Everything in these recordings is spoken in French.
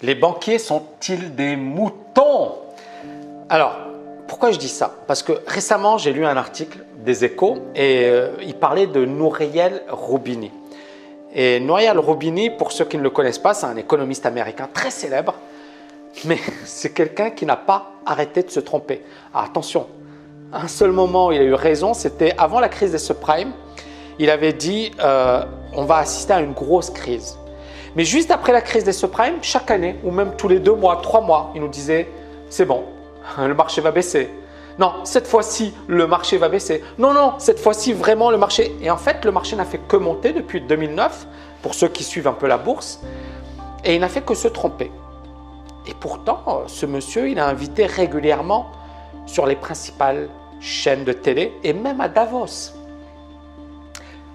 Les banquiers sont-ils des moutons? Alors, pourquoi je dis ça? Parce que récemment, j'ai lu un article des Échos et il parlait de Nouriel Roubini. Et Nouriel Roubini, pour ceux qui ne le connaissent pas, c'est un économiste américain très célèbre, mais c'est quelqu'un qui n'a pas arrêté de se tromper. Alors, attention, un seul moment où il a eu raison, c'était avant la crise des subprimes. Il avait dit on va assister à une grosse crise. Mais juste après la crise des subprimes, chaque année, ou même tous les 2 mois, 3 mois, il nous disait c'est bon, le marché va baisser. Non, cette fois-ci, le marché va baisser. Non, non, cette fois-ci, vraiment, le marché… Et en fait, le marché n'a fait que monter depuis 2009, pour ceux qui suivent un peu la bourse, et il n'a fait que se tromper. Et pourtant, ce monsieur, il a invité régulièrement sur les principales chaînes de télé, et même à Davos.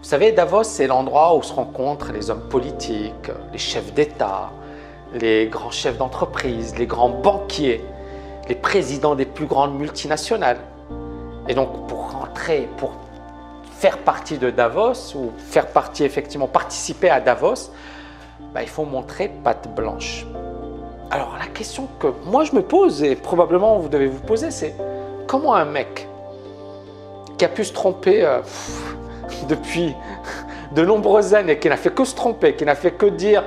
Vous savez, Davos, c'est l'endroit où se rencontrent les hommes politiques, les chefs d'État, les grands chefs d'entreprise, les grands banquiers, les présidents des plus grandes multinationales. Et donc, pour rentrer, pour faire partie de Davos, ou faire partie, effectivement, participer à Davos, il faut montrer patte blanche. Alors, la question que moi je me pose, et probablement vous devez vous poser, c'est comment un mec qui a pu se tromper depuis de nombreuses années, qui n'a fait que se tromper, qui n'a fait que dire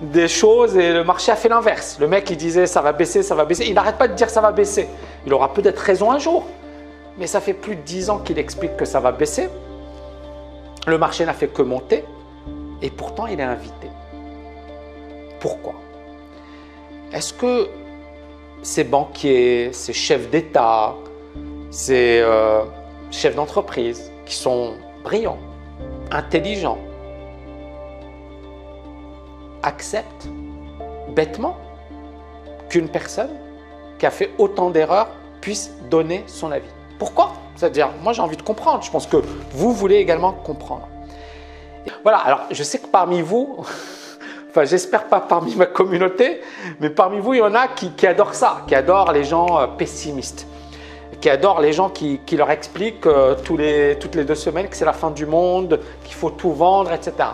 des choses et le marché a fait l'inverse. Le mec il disait ça va baisser, il n'arrête pas de dire ça va baisser. Il aura peut-être raison un jour, mais ça fait plus de 10 ans qu'il explique que ça va baisser. Le marché n'a fait que monter et pourtant il est invité. Pourquoi? Est-ce que ces banquiers, ces chefs d'État, ces chefs d'entreprise qui sont brillants, intelligents, acceptent bêtement qu'une personne qui a fait autant d'erreurs puisse donner son avis? Pourquoi? C'est-à-dire, moi j'ai envie de comprendre, je pense que vous voulez également comprendre. Voilà, alors je sais que parmi vous, enfin j'espère pas parmi ma communauté, mais parmi vous il y en a qui adorent ça, qui adorent les gens pessimistes, qui adorent les gens qui leur expliquent toutes les 2 semaines que c'est la fin du monde, qu'il faut tout vendre, etc.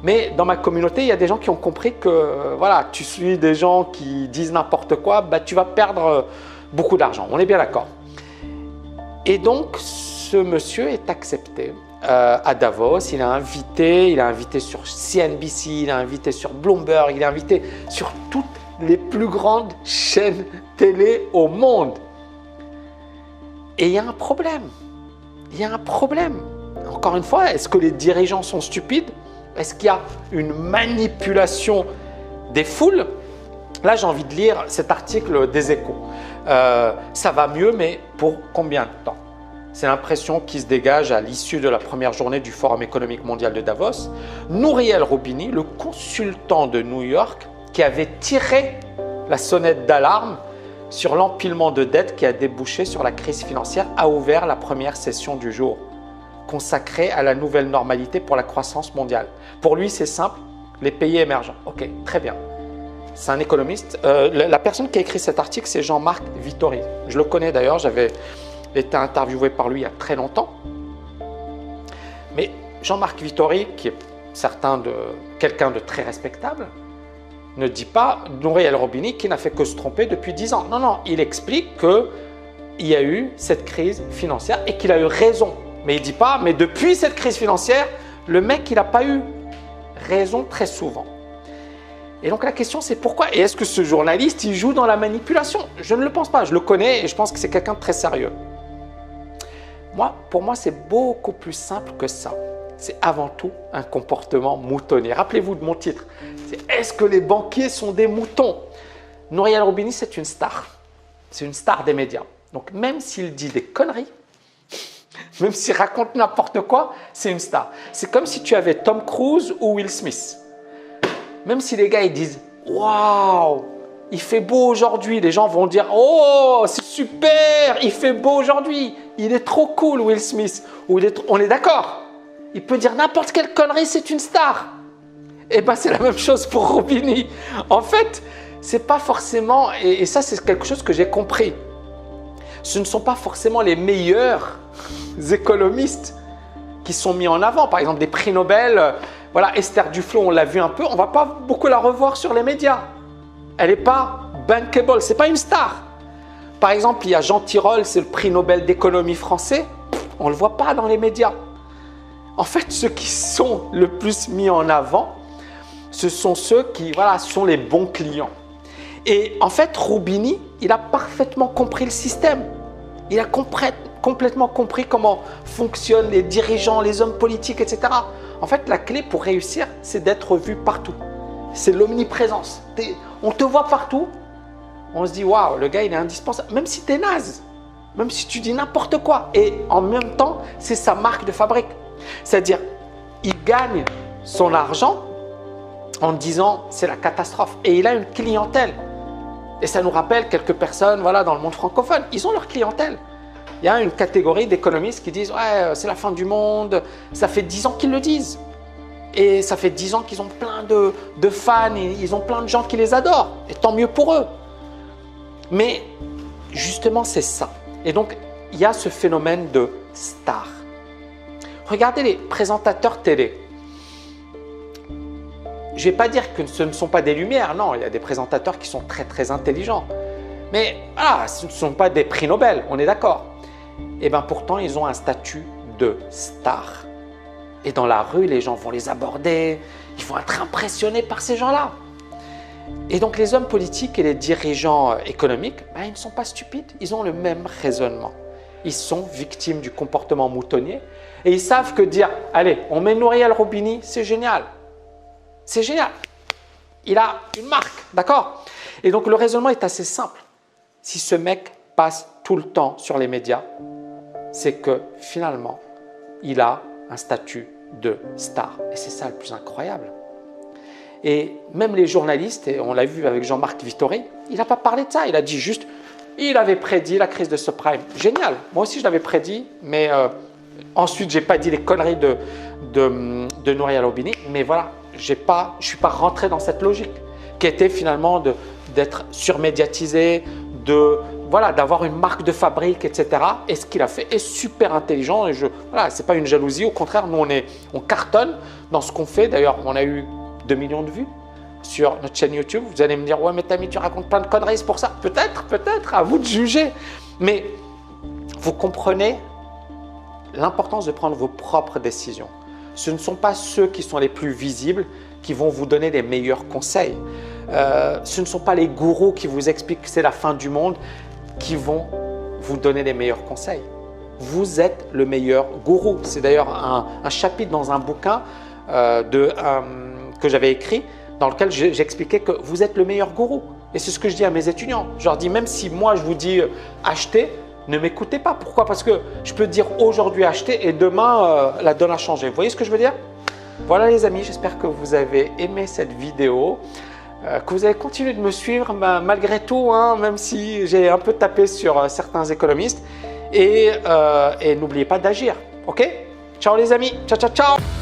Mais dans ma communauté, il y a des gens qui ont compris que voilà, tu suis des gens qui disent n'importe quoi, tu vas perdre beaucoup d'argent. On est bien d'accord. Et donc, ce monsieur est accepté à Davos. Il est invité sur CNBC, il est invité sur Bloomberg, il est invité sur toutes les plus grandes chaînes télé au monde. Et il y a un problème. Il y a un problème. Encore une fois, est-ce que les dirigeants sont stupides? Est-ce qu'il y a une manipulation des foules? Là, j'ai envie de lire cet article des Échos. Ça va mieux, mais pour combien de temps? C'est l'impression qui se dégage à l'issue de la première journée du Forum économique mondial de Davos. Nouriel Roubini, le consultant de New York, qui avait tiré la sonnette d'alarme sur l'empilement de dettes qui a débouché sur la crise financière, a ouvert la première session du jour, consacrée à la nouvelle normalité pour la croissance mondiale. Pour lui, c'est simple, les pays émergents. Ok, très bien. C'est un économiste. La personne qui a écrit cet article, c'est Jean-Marc Vittori. Je le connais d'ailleurs, j'avais été interviewé par lui il y a très longtemps. Mais Jean-Marc Vittori, qui est quelqu'un de très respectable, ne dit pas Nouriel Roubini qui n'a fait que se tromper depuis 10 ans. Non, non, il explique qu'il y a eu cette crise financière et qu'il a eu raison. Mais il ne dit pas, mais depuis cette crise financière, le mec, il n'a pas eu raison très souvent. Et donc la question, c'est pourquoi? Et est-ce que ce journaliste, il joue dans la manipulation? Je ne le pense pas, je le connais et je pense que c'est quelqu'un de très sérieux. Pour moi, c'est beaucoup plus simple que ça. C'est avant tout un comportement moutonnier. Rappelez-vous de mon titre. C'est « Est-ce que les banquiers sont des moutons ?» Nouriel Roubini, c'est une star. C'est une star des médias. Donc même s'il dit des conneries, même s'il raconte n'importe quoi, c'est une star. C'est comme si tu avais Tom Cruise ou Will Smith. Même si les gars ils disent « Waouh, il fait beau aujourd'hui », les gens vont dire « Oh, c'est super, il fait beau aujourd'hui, il est trop cool Will Smith ». On est d'accord. Il peut dire n'importe quelle connerie, c'est une star. Et bien, c'est la même chose pour Roubini. En fait, c'est pas forcément, et ça, c'est quelque chose que j'ai compris. Ce ne sont pas forcément les meilleurs économistes qui sont mis en avant. Par exemple, des prix Nobel, voilà, Esther Duflo, on l'a vu un peu, on ne va pas beaucoup la revoir sur les médias. Elle n'est pas bankable, ce n'est pas une star. Par exemple, il y a Jean Tirole, c'est le prix Nobel d'économie français. On ne le voit pas dans les médias. En fait, ceux qui sont le plus mis en avant, ce sont ceux qui sont les bons clients. Et en fait, Roubini, il a parfaitement compris le système. Il a complètement compris comment fonctionnent les dirigeants, les hommes politiques, etc. En fait, la clé pour réussir, c'est d'être vu partout. C'est l'omniprésence. On te voit partout. On se dit, waouh, le gars, il est indispensable. Même si tu es naze, même si tu dis n'importe quoi. Et en même temps, c'est sa marque de fabrique. C'est-à-dire, il gagne son argent en disant, c'est la catastrophe. Et il a une clientèle. Et ça nous rappelle quelques personnes dans le monde francophone. Ils ont leur clientèle. Il y a une catégorie d'économistes qui disent, ouais, c'est la fin du monde. Ça fait 10 ans qu'ils le disent. Et ça fait 10 ans qu'ils ont plein de fans. Et ils ont plein de gens qui les adorent. Et tant mieux pour eux. Mais justement, c'est ça. Et donc, il y a ce phénomène de star. Regardez les présentateurs télé. Je ne vais pas dire que ce ne sont pas des lumières. Non, il y a des présentateurs qui sont très, très intelligents. Mais ce ne sont pas des prix Nobel, on est d'accord. Et bien pourtant, ils ont un statut de star. Et dans la rue, les gens vont les aborder. Ils vont être impressionnés par ces gens-là. Et donc, les hommes politiques et les dirigeants économiques, ils ne sont pas stupides. Ils ont le même raisonnement. Ils sont victimes du comportement moutonnier. Et ils savent que dire, allez, on met Nouriel Roubini, c'est génial. C'est génial. Il a une marque, d'accord? Et donc, le raisonnement est assez simple. Si ce mec passe tout le temps sur les médias, c'est que finalement, il a un statut de star. Et c'est ça le plus incroyable. Et même les journalistes, et on l'a vu avec Jean-Marc Vittori, il n'a pas parlé de ça. Il a dit juste, il avait prédit la crise de subprime. Génial. Moi aussi, je l'avais prédit, mais ensuite, je n'ai pas dit les conneries de Nouriel Roubini. Mais voilà, je ne suis pas rentré dans cette logique qui était finalement d'être surmédiatisé, d'avoir une marque de fabrique, etc. Et ce qu'il a fait est super intelligent. Et ce n'est pas une jalousie. Au contraire, nous, on cartonne dans ce qu'on fait. D'ailleurs, on a eu 2 millions de vues sur notre chaîne YouTube. Vous allez me dire, ouais, mais Tammy, tu racontes plein de conneries, c'est pour ça. Peut-être, à vous de juger. Mais vous comprenez l'importance de prendre vos propres décisions. Ce ne sont pas ceux qui sont les plus visibles qui vont vous donner les meilleurs conseils. Ce ne sont pas les gourous qui vous expliquent que c'est la fin du monde qui vont vous donner les meilleurs conseils. Vous êtes le meilleur gourou. C'est d'ailleurs un chapitre dans un bouquin que j'avais écrit dans lequel j'expliquais que vous êtes le meilleur gourou. Et c'est ce que je dis à mes étudiants. Je leur dis, même si moi je vous dis achetez, ne m'écoutez pas. Pourquoi? Parce que je peux dire aujourd'hui acheter et demain la donne a changé. Vous voyez ce que je veux dire? Voilà les amis, j'espère que vous avez aimé cette vidéo, que vous avez continué de me suivre malgré tout, même si j'ai un peu tapé sur certains économistes. Et n'oubliez pas d'agir, ok? Ciao les amis, ciao ciao ciao.